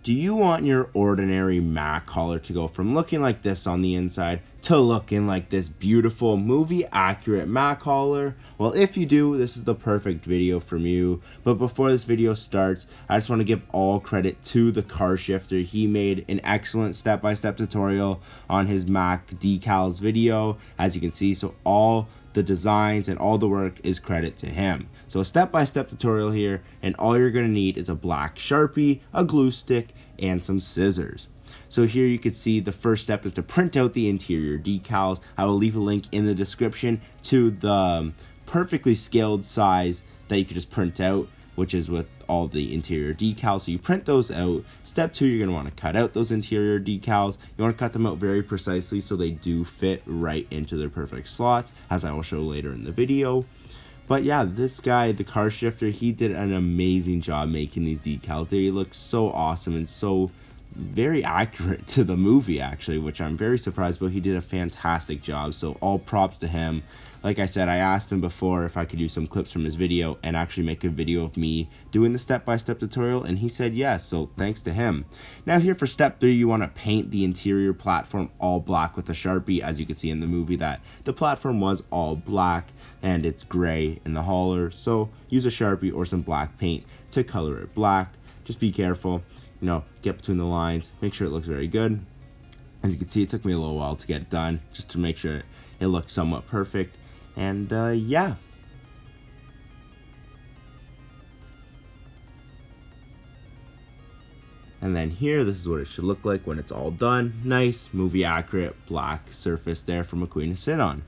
Do you want your ordinary Mack collar to go from looking like this on the inside to looking like this beautiful movie accurate Mack collar? Well, if you do, this is the perfect video from you. But before this video starts, I just want to give all credit to the car shifter. He made an excellent step-by-step tutorial on his Mack decals video, as you can see. So all the designs and all the work is credit to him. So a step-by-step tutorial here, and all you're going to need is a black Sharpie, a glue stick, and some scissors. So here you can see the first step is to print out the interior decals. I will leave a link in the description to the perfectly scaled size that you could just print out, which is with all the interior decals. So you print those out. Step 2, you're going to want to cut out those interior decals. You want to cut them out very precisely so they do fit right into their perfect slots, as I will show later in the video. But yeah, this guy, the car shifter, he did an amazing job making these decals. They look so awesome and so very accurate to the movie, actually, which I'm very surprised, but he did a fantastic job. So all props to him. Like I said, I asked him before if I could use some clips from his video and actually make a video of me doing the step-by-step tutorial, and he said yes, so thanks to him. Now here for step 3, you want to paint the interior platform all black with a Sharpie. As you can see in the movie, that the platform was all black and it's gray in the hauler, so use a Sharpie or some black paint to color it black. Just be careful, you know, get between the lines, make sure it looks very good. As you can see, it took me a little while to get it done, just to make sure it looked somewhat perfect. And yeah. And then here, this is what it should look like when it's all done. Nice, movie accurate, black surface there for McQueen to sit on.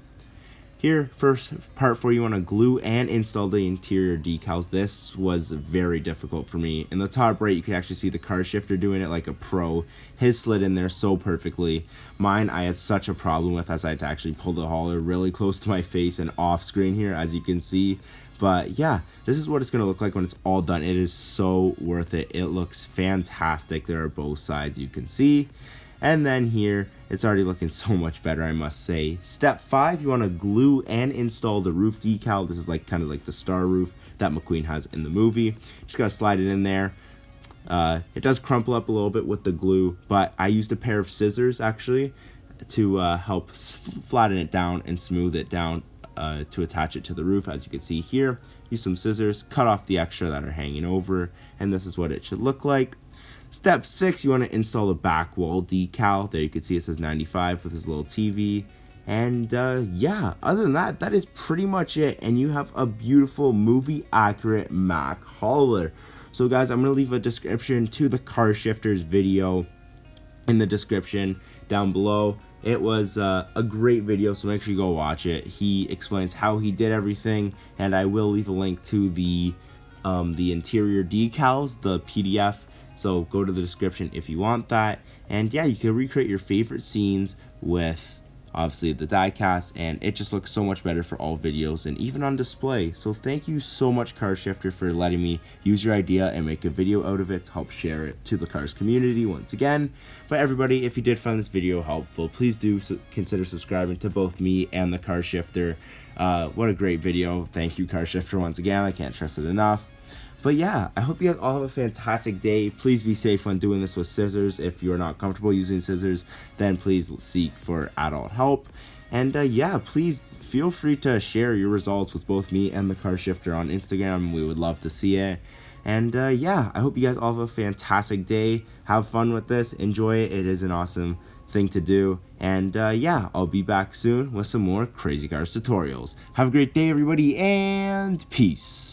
Here, first part 4, you want to glue and install the interior decals. This was very difficult for me. In the top right, you can actually see the car shifter doing it like a pro. His slid in there so perfectly. Mine, I had such a problem with, as I had to actually pull the hauler really close to my face and off screen here, as you can see. But yeah, this is what it's going to look like when it's all done. It is so worth it. It looks fantastic. There are both sides, you can see. And then here, it's already looking so much better, I must say. Step 5, you want to glue and install the roof decal. This is like kind of like the star roof that McQueen has in the movie. Just got to slide it in there. It does crumple up a little bit with the glue, but I used a pair of scissors actually to help flatten it down and smooth it down to attach it to the roof. As you can see here, use some scissors, cut off the extra that are hanging over, and this is what it should look like. Step 6, you want to install the back wall decal. There you can see it says 95 with this little TV. And yeah, other than that, that is pretty much it. And you have a beautiful movie accurate Mack hauler. So guys, I'm going to leave a description to the car shifters video in the description down below. It was a great video, so make sure you go watch it. He explains how he did everything, and I will leave a link to the interior decals, the PDF. So go to the description if you want that. And yeah, you can recreate your favorite scenes with obviously the die cast, and it just looks so much better for all videos and even on display. So thank you so much, Car Shifter, for letting me use your idea and make a video out of it to help share it to the cars community once again. But everybody, if you did find this video helpful, please do consider subscribing to both me and the Car Shifter. What a great video. Thank you, Car Shifter, once again. I can't stress it enough. But yeah, I hope you guys all have a fantastic day. Please be safe when doing this with scissors. If you're not comfortable using scissors, then please seek for adult help. And yeah, please feel free to share your results with both me and the Car Shifter on Instagram. We would love to see it. And yeah, I hope you guys all have a fantastic day. Have fun with this. Enjoy it. It is an awesome thing to do. And yeah, I'll be back soon with some more Crazy Cars tutorials. Have a great day, everybody, and peace.